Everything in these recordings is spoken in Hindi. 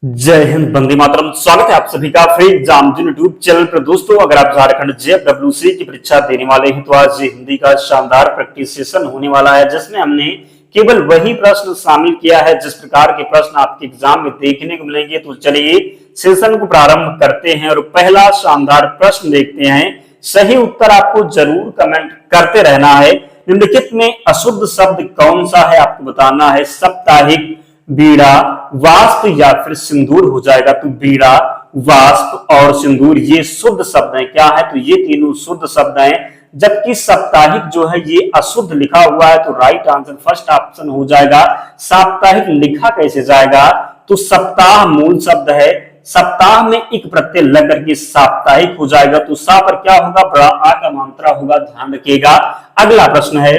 जय हिंद, वंदे मातरम। स्वागत है आप सभी का फ्री एग्जाम यूट्यूब चैनल पर। दोस्तों, अगर आप झारखंड जेएफडब्ल्यूसी की परीक्षा देने वाले हैं तो आज हिंदी का शानदार प्रैक्टिस सेशन होने वाला है, जिसमें हमने केवल वही प्रश्न शामिल किया है जिस प्रकार के प्रश्न आपके एग्जाम में देखने को मिलेंगे। तो चलिए सेशन को प्रारंभ करते हैं और पहला शानदार प्रश्न देखते हैं। सही उत्तर आपको जरूर कमेंट करते रहना है। निम्नलिखित में अशुद्ध शब्द कौन सा है आपको बताना है। साप्ताहिक, बीड़ा, वाष्प या फिर सिंदूर हो जाएगा। तो बीड़ा, वाष्प और सिंदूर ये शुद्ध शब्द हैं। क्या है? तो ये तीनों शुद्ध शब्द हैं, जबकि साप्ताहिक जो है ये अशुद्ध लिखा हुआ है। तो राइट आंसर फर्स्ट ऑप्शन हो जाएगा। साप्ताहिक लिखा कैसे जाएगा? तो सप्ताह मूल शब्द है, सप्ताह में एक प्रत्यय लग करके साप्ताहिक हो जाएगा। तो सा पर क्या होगा? बड़ा आ का मात्रा होगा, ध्यान रखिएगा। अगला प्रश्न है,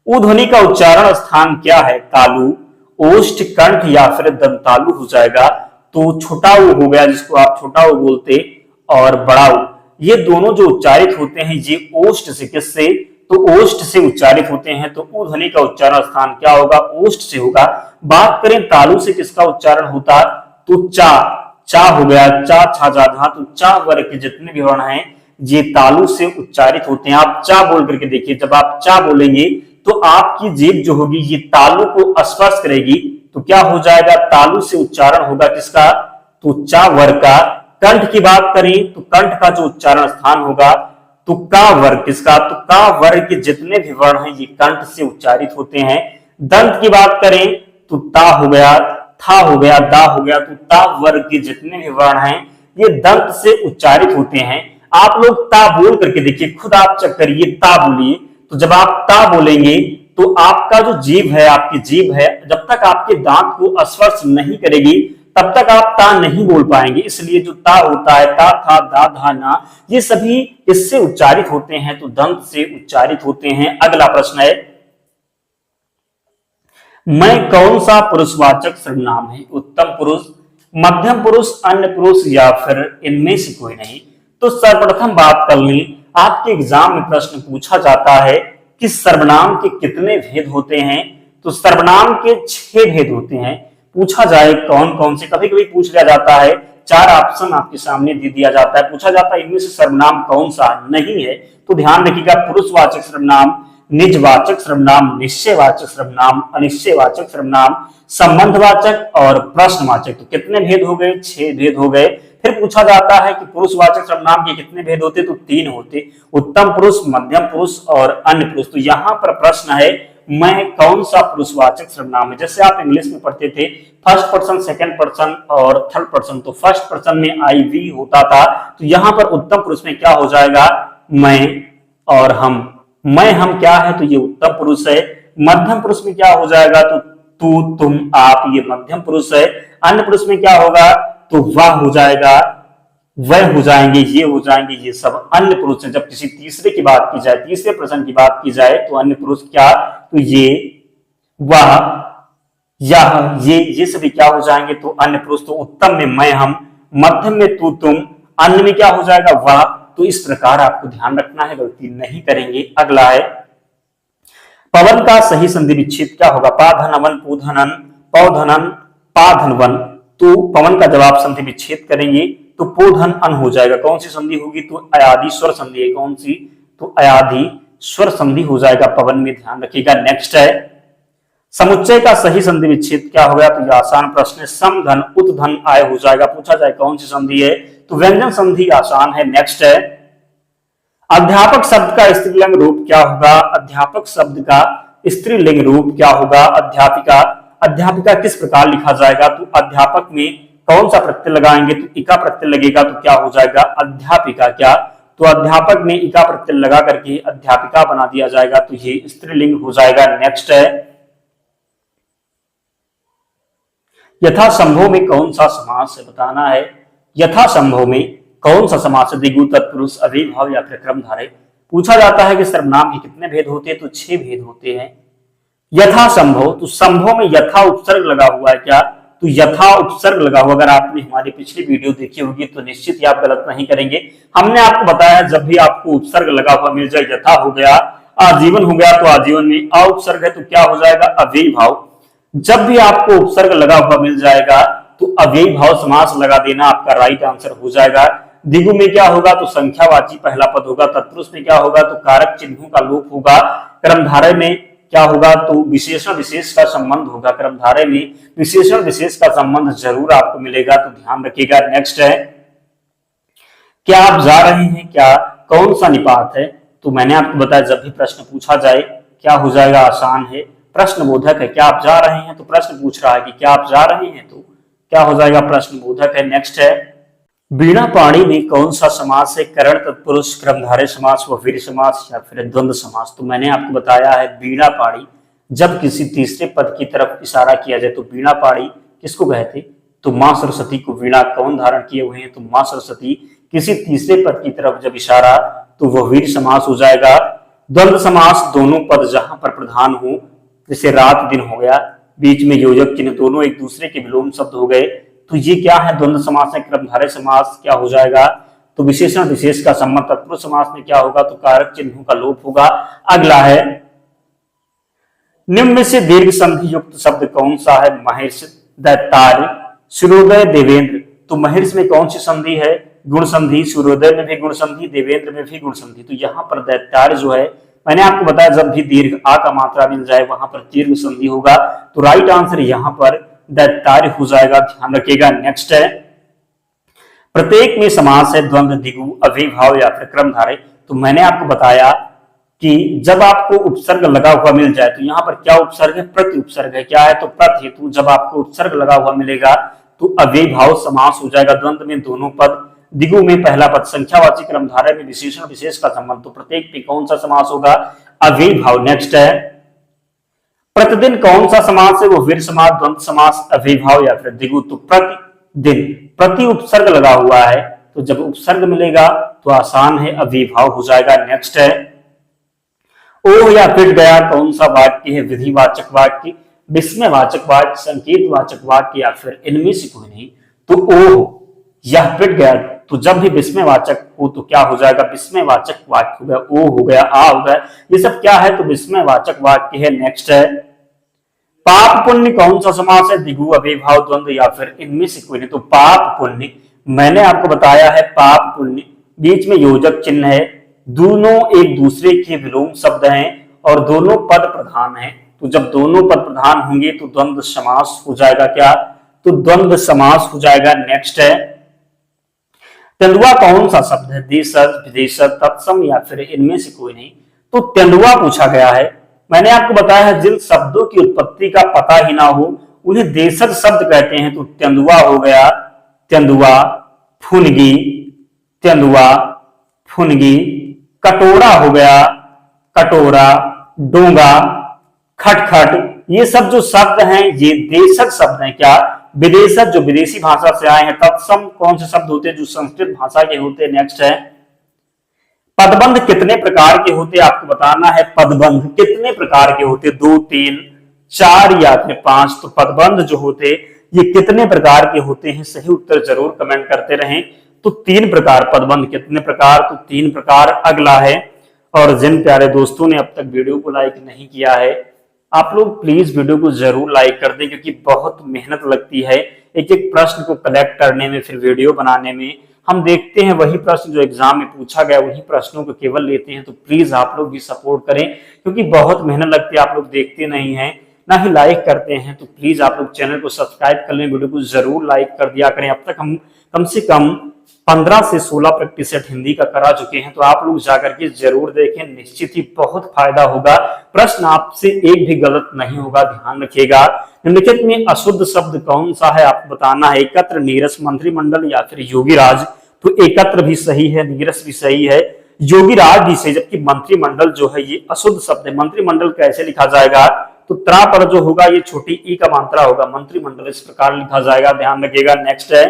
ऊ ध्वनि का उच्चारण स्थान क्या है? तालु, ओष्ठ, कंठ या फिर दंतालु हो जाएगा। तो छोटा ऊ हो गया, जिसको आप छोटा ऊ बोलते, और बड़ा ऊ, ये दोनों जो उच्चारित होते हैं ये ओष्ठ से, किससे? तो ओष्ठ से उच्चारित होते हैं। तो ऊ ध्वनि का उच्चारण स्थान क्या होगा? ओष्ठ से होगा। बात करें तालु से किसका उच्चारण होता? तो चा, चा हो गया, चा, छा, जा, धा। तो चा वर्ग के जितने भी वर्ण हैं ये तालु से उच्चारित होते हैं। आप चा बोल करके देखिए, जब आप चा बोलेंगे तो आपकी जीभ जो होगी ये तालु को स्पर्श करेगी। तो क्या हो जाएगा? तालु से उच्चारण होगा किसका? तो चा वर्ग का। कंठ की बात करें तो कंठ का जो उच्चारण स्थान होगा तो का वर्ग किसका? तो का वर्ग के जितने भी वर्ण हैं ये कंठ से उच्चारित होते हैं। दंत की बात करें तो ता हो गया, था हो गया, दा हो गया। तो ता वर्ग के जितने भी वर्ण हैं ये दंत से उच्चारित होते हैं। आप लोग ता बोल करके देखिए, खुद आप चेक करिए, ता बोलिए। तो जब आप ता बोलेंगे तो आपका जो जीभ है, आपकी जीभ है, जब तक आपके दांत को स्पर्श नहीं करेगी तब तक आप ता नहीं बोल पाएंगे। इसलिए जो ता होता है, ता, था, दा, धा, ना, ये सभी इससे उच्चारित होते हैं, तो दंत से उच्चारित होते हैं। अगला प्रश्न है, मैं कौन सा पुरुषवाचक सर्वनाम है? उत्तम पुरुष, मध्यम पुरुष, अन्य पुरुष या फिर इनमें से कोई नहीं। तो सर्वप्रथम बात कर लें, आपके एग्जाम में प्रश्न पूछा जाता है कि सर्वनाम के कितने भेद होते हैं? तो सर्वनाम के 6 भेद होते हैं। पूछा जाए कौन कौन से, कभी कभी पूछ लिया जाता है, 4 ऑप्शन आपके सामने दे दिया जाता है, पूछा जाता है इनमें से सर्वनाम कौन सा नहीं है। तो ध्यान रखिएगा, पुरुषवाचक सर्वनाम, निजवाचक सर्वनाम, निश्चयवाचक सर्वनाम, अनिश्चयवाचक सर्वनाम, संबंधवाचक और प्रश्नवाचक। तो कितने भेद हो गए? 6 भेद हो गए। फिर पूछा जाता है कि पुरुषवाचक सर्वनाम के कितने भेद होते? तो 3 होते, उत्तम पुरुष, मध्यम पुरुष और अन्य पुरुष। तो यहाँ पर प्रश्न है, मैं कौन सा पुरुषवाचक सर्वनाम है? जैसे आप इंग्लिश में पढ़ते थे फर्स्ट पर्सन, सेकंड पर्सन और थर्ड पर्सन, तो फर्स्ट पर्सन में आई वी होता था। तो यहाँ पर उत्तम पुरुष में क्या हो जाएगा? मैं और हम। मैं, हम क्या है? तो ये उत्तम पुरुष है। मध्यम पुरुष में क्या हो जाएगा? तो तू, तुम, आप, ये मध्यम पुरुष है। अन्य पुरुष में क्या होगा? तो वह हो जाएगा, वह हो जाएंगे, ये हो जाएंगे, ये सब अन्य पुरुष है। जब किसी तीसरे की बात की जाए, तीसरे पर्सन की बात की जाए तो अन्य पुरुष क्या? तो ये, वह, यह, ये सभी क्या हो जाएंगे? तो अन्य पुरुष। तो उत्तम में मैं, हम, मध्यम में तू, तुम, अन्य में क्या हो जाएगा? वह। तो इस प्रकार आपको ध्यान रखना है, गलती नहीं करेंगे। अगला है, पवन का सही संधि विच्छेद क्या होगा? पाधनवन, पूधनन, पौधनन, पाधनवन। तो पवन का जवाब संधि विच्छेद करेंगे तो पोधन अन हो जाएगा। कौन सी संधि होगी? तो अयादि स्वर संधि है। कौन सी? तो अयादि स्वर संधि हो जाएगा पवन में, ध्यान रखिएगा। नेक्स्ट है, समुच्चय का सही संधि विच्छेद क्या होगा? तो यह आसान प्रश्न है। सम धन, उत धन, आय हो जाएगा। पूछा जाए कौन सी संधि है? तो व्यंजन संधि आसान है। नेक्स्ट है, अध्यापक शब्द का स्त्रीलिंग रूप क्या होगा? अध्यापक शब्द का स्त्रीलिंग रूप क्या होगा? अध्यापिका। अध्यापिका किस प्रकार लिखा जाएगा? तो अध्यापक में कौन सा प्रत्यय लगाएंगे? तो इका प्रत्यय लगेगा। तो क्या हो जाएगा? अध्यापिका। क्या? तो अध्यापक में इका प्रत्यय लगा करके अध्यापिका बना दिया जाएगा। तो ये स्त्रीलिंग हो जाएगा। नेक्स्ट है, यथासंभव में कौन सा समास है? बताना है, यथासंभव में कौन सा समास है? द्विगु, तत्पुरुष, अव्ययीभाव या फिर क्रमधारय। पूछा जाता है कि सर्वनाम के कितने भेद होते हैं? तो 6 भेद होते हैं। यथासंभव, तो संभव में यथा उपसर्ग लगा हुआ है। क्या? तो यथा उपसर्ग लगा हुआ। अगर आपने हमारी पिछली वीडियो देखी होगी तो निश्चित ही आप गलत नहीं करेंगे। हमने आपको बताया जब भी आपको उपसर्ग लगा हुआ मिल जाए, यथा हो गया, आजीवन हो गया तो आजीवन में अ उपसर्ग है तो क्या हो जाएगा? अव्ययीभाव। जब भी आपको उपसर्ग लगा हुआ मिल जाएगा तो तो अव्ययी भाव समास लगा देना आपका राइट आंसर हो जाएगा। द्विगु में क्या होगा, तो संख्यावाची पहला पद होगा। तत्पुरुष में क्या होगा, तो कारक चिन्हों का लोप होगा। कर्मधारय में क्या होगा, तो विशेषण विशेष का संबंध होगा। कर्मधारय में विशेषण विशेष का संबंध जरूर आपको मिलेगा, तो ध्यान रखिएगा। नेक्स्ट है, क्या आप जा रहे हैं, क्या कौन सा निपात है, तो मैंने आपको बताया जब भी प्रश्न पूछा जाए क्या हो जाएगा, आसान है, प्रश्नबोधक है। क्या आप जा रहे हैं, तो प्रश्न पूछ रहा है कि क्या आप जा रहे हैं, तो क्या हो जाएगा, प्रश्नबोधक है। नेक्स्ट है, बीणा पाणी में कौन सा समास है, करण तत्पुरुष, कर्मधारय समास, व वीर समास या फिर द्वंद्व समास। तो मैंने आपको बताया है बीणा पाणी जब किसी तीसरे पद की तरफ इशारा किया जाए तो बीणा पाणी किसको कहते, तो मां सरस्वती को। वीणा कौन धारण किए हुए हैं, तो मां सरस्वती। किसी तीसरे पद की तरफ जब इशारा, तो वह वीर समास हो जाएगा। द्वंद्व समास दोनों पद जहां पर प्रधान हो, जैसे रात दिन हो गया, बीच में योजक चिन्ह, दोनों एक दूसरे के विलोम शब्द हो गए, तो ये क्या है, द्वंद्व समास है। कर्मधारय समास क्या हो जाएगा, तो विशेषण विशेष का संबंध। तत्पुरुष समास में क्या होगा, तो कारक चिन्हों का लोप होगा। अगला है, निम्न में से दीर्घ संधि युक्त शब्द कौन सा है, महेश, दैत्यार्य, सूर्योदय, देवेंद्र। तो महेश में कौन सी संधि है, गुण संधि। सूर्योदय में भी गुण संधि, देवेंद्र में भी गुण संधि। तो यहाँ पर दैत्यार्य जो है, मैंने आपको बताया जब भी दीर्घ आ का मात्रा मिल जाए वहां पर दीर्घ संधि होगा, तो राइट आंसर यहाँ पर दैत्यार्य हो जाएगा, ध्यान रखिएगा। नेक्स्ट है, प्रत्येक में समास है द्वंद्व, द्विगु, अव्ययी भाव या फिर कर्मधारय। तो मैंने आपको बताया कि जब आपको उपसर्ग लगा हुआ मिल जाए, तो यहाँ पर क्या उपसर्ग है, प्रति उपसर्ग है। क्या है, तो प्रति हेतु जब आपको उपसर्ग लगा हुआ मिलेगा तो अव्ययी भाव समास हो जाएगा। द्वंद्व में दोनों पद, द्विगु में पहला पद, संख्यावाची, कर्मधारय में विशेषण विशेष का संबंध। तो प्रत्येक में कौन सा समास होगा, अव्ययी भाव। नेक्स्ट है, प्रतिदिन कौन सा समास है, वो वीर समास, द्वंद्व समास, अव्ययी भाव या फिर द्विगु। तो प्रतिदिन, प्रति उपसर्ग लगा हुआ है, तो जब उपसर्ग मिलेगा तो आसान है, अव्ययी भाव हो जाएगा। नेक्स्ट है, ओह या पिट गया कौन सा वाक्य है, विधिवाचक वाक्य, विस्मयवाचक वाक्य, संकेतवाचक वाक्य या फिर इनमें से कोई नहीं। तो ओह यह पिट गया, तो जब भी विस्मयवाचक हो तो क्या हो जाएगा, विस्मयवाचक वाक्य हो गया। ओ हो गया, आ हो गया, ये सब क्या है, तो विस्मयवाचक वाक्य है। नेक्स्ट है, पाप पुण्य कौन सा समास है, द्विगु, अव्ययी भाव, द्वंद्व या फिर इनमें से कोई नहीं। तो पाप पुण्य मैंने आपको बताया है, पाप पुण्य बीच में योजक चिन्ह है, दोनों एक दूसरे के विलोम शब्द हैं और दोनों पद प्रधान हैं। तो जब दोनों पद प्रधान होंगे तो द्वंद्व समास हो जाएगा। क्या, तो द्वंद्व समास हो जाएगा। नेक्स्ट है, तेंदुआ कौन सा शब्द है, देशज, विदेशज, तत्सम या फिर इनमें से कोई नहीं। तो तेंदुआ पूछा गया है। मैंने आपको बताया है जिन शब्दों की उत्पत्ति का पता ही ना हो उन्हें देशज शब्द कहते हैं। तो तेंदुआ हो गया, तेंदुआ, फुनगी, तेंदुआ, फुनगी, कटोरा हो गया, कटोरा, डोंगा, खटखट, ये सब जो शब्द हैं ये देशज शब्द हैं। क्या, विदेशज जो विदेशी भाषा से आए हैं। तत्सम कौन से शब्द होते हैं, जो संस्कृत भाषा के होते हैं। नेक्स्ट है, पदबंध कितने प्रकार के होते हैं, आपको बताना है। पदबंध कितने प्रकार के होते, 2, 3, 4 या फिर 5। तो पदबंध जो होते ये कितने प्रकार के होते हैं, सही उत्तर जरूर कमेंट करते रहें। तो 3 प्रकार, पदबंध कितने प्रकार, तो 3 प्रकार। अगला है, और जिन प्यारे दोस्तों ने अब तक वीडियो को लाइक नहीं किया है, आप लोग प्लीज वीडियो को जरूर लाइक कर दें, क्योंकि बहुत मेहनत लगती है एक एक प्रश्न को कलेक्ट करने में, फिर वीडियो बनाने में। हम देखते हैं वही प्रश्न जो एग्जाम में पूछा गया वही प्रश्नों को केवल लेते हैं। तो प्लीज आप लोग भी सपोर्ट करें, क्योंकि बहुत मेहनत लगती है, आप लोग देखते नहीं हैं ना ही लाइक करते हैं। तो प्लीज आप लोग चैनल को सब्सक्राइब कर लें, वीडियो को जरूर लाइक कर दिया करें। अब तक हम कम से कम 15 से 16 प्रतिशत हिंदी का करा चुके हैं, तो आप लोग जाकर के जरूर देखें, निश्चित ही बहुत फायदा होगा। प्रश्न आपसे एक भी गलत नहीं होगा, ध्यान रखिएगा। निम्नलिखित में अशुद्ध शब्द कौन सा है, आपको बताना है। एकत्र, नीरस, मंत्रिमंडल या फिर योगीराज। तो एकत्र भी सही है, नीरस भी सही है, योगीराज भी सही, जबकि मंत्रिमंडल जो है ये अशुद्ध शब्द है। मंत्रिमंडल कैसे लिखा जाएगा, तो त्रा पर जो होगा ये छोटी ई का मात्रा होगा, मंत्रिमंडल इस प्रकार लिखा जाएगा, ध्यान रखिएगा। नेक्स्ट है,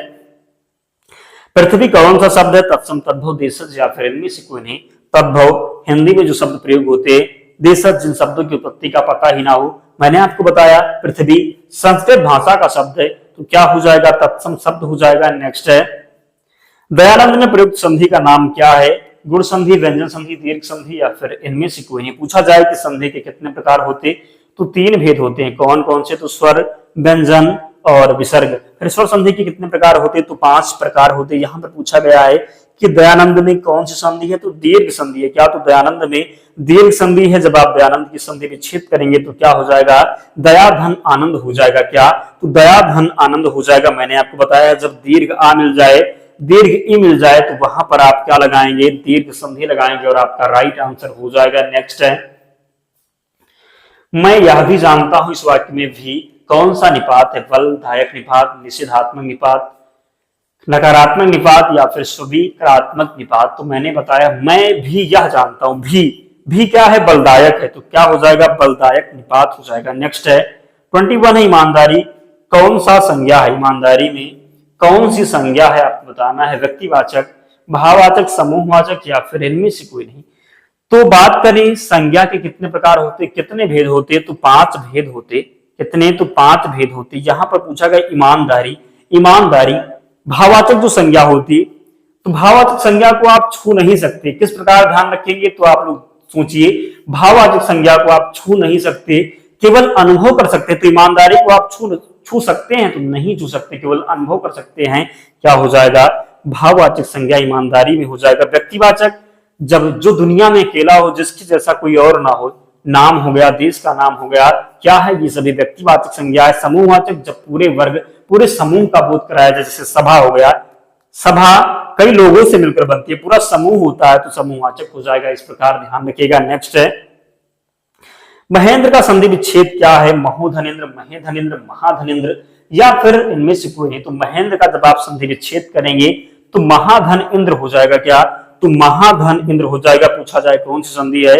पृथ्वी कौन सा शब्द है, तत्सम, तद्भव, देशज या फिर इनमें से कोई नहीं। तद्भव हिंदी में जो शब्द प्रयोग होते हैं, देशज जिन शब्दों की उत्पत्ति का पता ही ना हो। मैंने आपको बताया पृथ्वी संस्कृत भाषा का शब्द है, तो क्या हो जाएगा, तत्सम शब्द हो जाएगा। नेक्स्ट है, दयानंद में प्रयुक्त संधि का नाम क्या है, गुण संधि, व्यंजन संधि, दीर्घ संधि या फिर इनमें से कोई नहीं। पूछा जाए कि संधि के कितने प्रकार होते, तो 3 भेद होते हैं। कौन कौन से, तो स्वर, व्यंजन और विसर्ग। फिर स्वर संधि के कितने प्रकार होते? तो 5 प्रकार होते। यहाँ पर पूछा गया है कि दयानंद में कौन सी संधि है? तो दीर्घ संधि है। क्या? तो दयानंद में दीर्घ संधि है। जब आप दयानंद की संधि विच्छेद करेंगे तो क्या हो जाएगा? दया धन आनंद हो जाएगा। क्या? तो दया धन आनंद हो जाएगा। मैंने आपको बताया जब दीर्घ आ मिल जाए, दीर्घ ई मिल जाए तो वहां पर आप क्या लगाएंगे? दीर्घ संधि लगाएंगे और आपका राइट आंसर हो जाएगा। नेक्स्ट है, मैं यह भी जानता हूं, इस वाक्य में भी कौन सा निपात है? बलदायक निपात, निषेधात्मक निपात, नकारात्मक निपात या फिर स्वीकारात्मक निपात? तो मैंने बताया मैं भी यह जानता हूं। भी क्या है? बलदायक है। तो क्या हो जाएगा? बलदायक निपात हो जाएगा। नेक्स्ट है 21 है ईमानदारी, कौन सा संज्ञा है? ईमानदारी में कौन सी संज्ञा है आपको बताना है। व्यक्तिवाचक, भाववाचक, समूहवाचक या फिर इनमें से कोई नहीं। तो बात करें संज्ञा के कितने प्रकार होते, कितने भेद होते? तो 5 भेद होते। कितने? तो 5 भेद होते। यहां पर पूछा गया ईमानदारी। ईमानदारी भाववाचक जो संज्ञा होती, तो भाववाचक संज्ञा को आप छू नहीं सकते। किस प्रकार ध्यान रखेंगे? तो आप लोग सोचिए, भाववाचक संज्ञा को आप छू नहीं सकते, केवल अनुभव कर सकते। तो ईमानदारी को आप छू सकते हैं? तो नहीं छू सकते, केवल अनुभव कर सकते हैं। क्या हो जाएगा? भाववाचक संज्ञा ईमानदारी में हो जाएगा। व्यक्तिवाचक, जब जो दुनिया में अकेला हो, जिसके जैसा कोई और ना हो, नाम हो गया, देश का नाम हो गया, क्या है? ये सभी व्यक्तिवाचक संज्ञा है। समूहवाचक, जब पूरे वर्ग, पूरे समूह का बोध कराया जाए, जैसे सभा हो गया, सभा कई लोगों से मिलकर बनती है, पूरा समूह होता है, तो समूहवाचक हो जाएगा। इस प्रकार ध्यान रखिएगा। नेक्स्ट है महेंद्र का संधि विच्छेद क्या है? महोधनेन्द्र, महेधनेन्द्र, महाधनेन्द्र या फिर इनमें से कोई नहीं। तो महेंद्र का जब आप संधि विच्छेद करेंगे तो महाधन इंद्र हो जाएगा। क्या? तो महाधन इंद्र हो जाएगा। पूछा जाए कौन सी संधि है?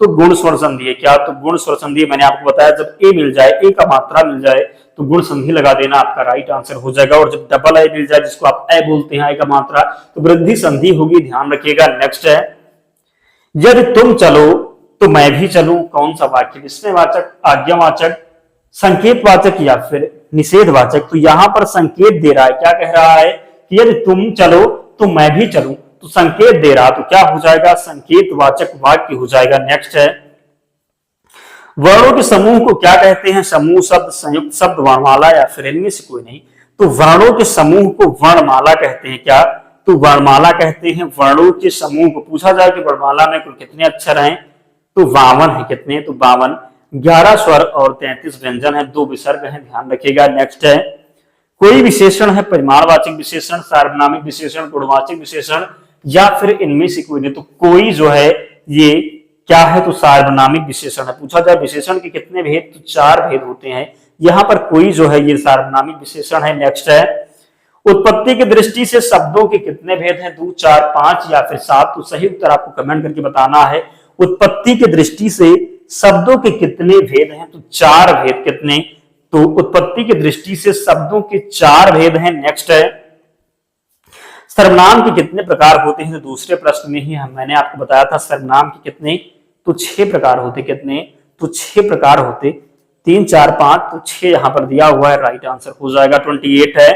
तो गुण स्वर संधि है। क्या? तो गुण स्वर संधि। मैंने आपको बताया जब ए मिल जाए, ए का मात्रा मिल जाए तो गुण संधि लगा देना, आपका राइट आंसर हो जाएगा। और जब डबल ए मिल जाए, जिसको आप ए बोलते हैं, ए का मात्रा, तो वृद्धि संधि होगी। ध्यान रखिएगा। नेक्स्ट है यदि तुम चलो तो मैं भी चलूं, कौन सा वाक्य? विस्मयवाचक, आज्ञावाचक, संकेतवाचक या फिर निषेधवाचक? तो यहां पर संकेत दे रहा है। क्या कह रहा है कि यदि तुम चलो तो मैं भी चलूं, तो संकेत दे रहा, तो क्या हो जाएगा? संकेतवाचक वाक्य हो जाएगा। नेक्स्ट है वर्णों के समूह को क्या कहते हैं? समूह शब्द, संयुक्त शब्द, वर्णमाला या फिर इनमें से कोई नहीं। तो वर्णों के समूह को वर्णमाला कहते हैं। क्या? तो वर्णमाला कहते हैं वर्णों के समूह को। पूछा जाए कि वर्णमाला में कुल कितने अक्षर हैं? तो 52 है। कितने? तो 52। 11 स्वर और 33 व्यंजन है, 2 विसर्ग हैं। ध्यान रखिएगा। नेक्स्ट है कोई विशेषण है परिमाणवाचक विशेषण, सार्वनामिक विशेषण, गुणवाचक विशेषण या फिर इनमें से कोई नहीं। तो कोई जो है ये क्या है? तो सार्वनामिक विशेषण है। पूछा जाए विशेषण के कितने भेद? तो 4 भेद होते हैं। यहां पर कोई जो है ये सार्वनामिक विशेषण है। नेक्स्ट है उत्पत्ति की दृष्टि से शब्दों के कितने भेद हैं? 2, 4, 5 या फिर 7? तो सही उत्तर आपको कमेंट करके बताना है। उत्पत्ति की दृष्टि से शब्दों के कितने भेद हैं? तो 4 भेद। कितने? तो उत्पत्ति की दृष्टि से शब्दों के 4 भेद हैं। नेक्स्ट है सर्वनाम के कितने प्रकार होते हैं? तो दूसरे प्रश्न में ही मैंने आपको बताया था सर्वनाम के कितने? तो 6 प्रकार होते। कितने? तो 6 प्रकार होते। 3, 4, 5, तो 6 यहां पर दिया हुआ है। राइट आंसर हो जाएगा। 28 है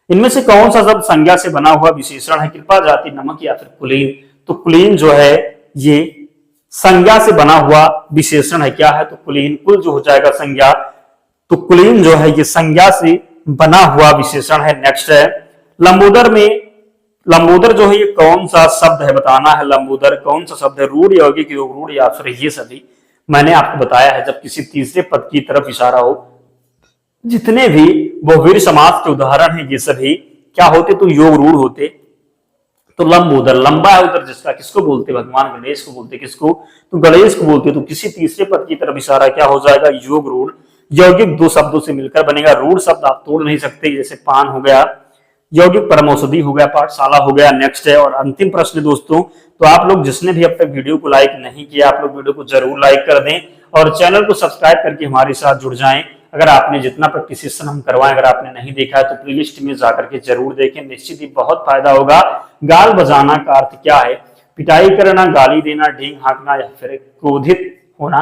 इनमें से कौन सा शब्द संज्ञा से बना हुआ विशेषण है? कृपा, जाति, नमक या फिर कुलीन? तो कुलीन जो है ये संज्ञा से बना हुआ विशेषण है। क्या है? तो कुलीन। कुल जो हो जाएगा संज्ञा, तो कुलीन जो है ये संज्ञा से बना हुआ विशेषण है। नेक्स्ट है लंबोदर में, लंबोदर जो है ये कौन सा शब्द है? बताना है। लंबोदर कौन सा शब्द है? रूढ़, यौगिक, योग रूढ़ या फिर ये सभी? मैंने आपको बताया है जब किसी तीसरे पद की तरफ इशारा हो, जितने भी बहुवीर समास के उदाहरण हैं ये सभी क्या होते? तो योग रूढ़ होते। तो लंबोदर, लंबा है उधर जिसका, किसको बोलते? भगवान गणेश को बोलते। किसको? तो गणेश को बोलते। तो किसी तीसरे पद की तरफ इशारा क्या हो जाएगा? योग रूढ़। यौगिक 2 शब्दों से मिलकर बनेगा। रूढ़ शब्द आप तोड़ नहीं सकते, जैसे पान हो गया, यौगिक परमौषधि हो गया, पाठशाला हो गया। नेक्स्ट है और अंतिम प्रश्न दोस्तों, तो आप लोग जिसने भी अब तक वीडियो को लाइक नहीं किया, आप लोग वीडियो को जरूर लाइक कर दें और चैनल को सब्सक्राइब करके हमारे साथ जुड़ जाएं। अगर आपने जितना प्रैक्टिस सेशन हम करवाएं अगर आपने नहीं देखा है तो प्लेलिस्ट में जाकर के जरूर देखें, निश्चित ही बहुत फायदा होगा। गाल बजाना का अर्थ क्या है? पिटाई करना, गाली देना, ढींग हाँकना या फिर क्रोधित होना।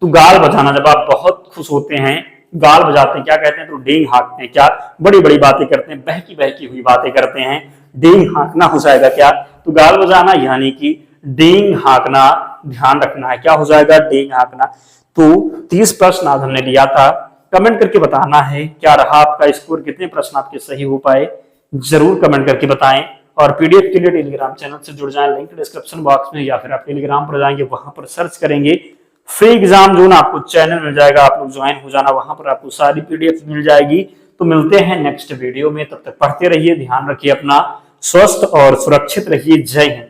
तो गाल बजाना, जब आप बहुत खुश होते हैं गाल बजाते हैं, क्या कहते हैं? तो ढींग हाँकते हैं। क्या? बड़ी बड़ी बातें करते हैं, बहकी बहकी हुई बातें करते हैं, ढींग हाँकना हो जाएगा। क्या? तो गाल बजाना यानी कि ढींग हाँकना, ध्यान रखना है। क्या हो जाएगा? ढींग हाँकना। तो 30 प्रश्न आज हमने लिया था, कमेंट करके बताना है क्या रहा आपका स्कोर, कितने प्रश्न आपके सही हो पाए, जरूर कमेंट करके बताएं। और पीडीएफ के लिए टेलीग्राम चैनल से जुड़ जाएं, लिंक डिस्क्रिप्शन बॉक्स में, या फिर आप टेलीग्राम पर जाएंगे, वहां पर सर्च करेंगे फ्री एग्जाम जोन, आपको चैनल मिल जाएगा, आप लोग ज्वाइन हो जाना, वहां पर आपको सारी पीडीएफ मिल जाएगी। तो मिलते हैं नेक्स्ट वीडियो में, तब तक पढ़ते रहिए, ध्यान रखिए अपना, स्वस्थ और सुरक्षित रहिए। जय हिंद।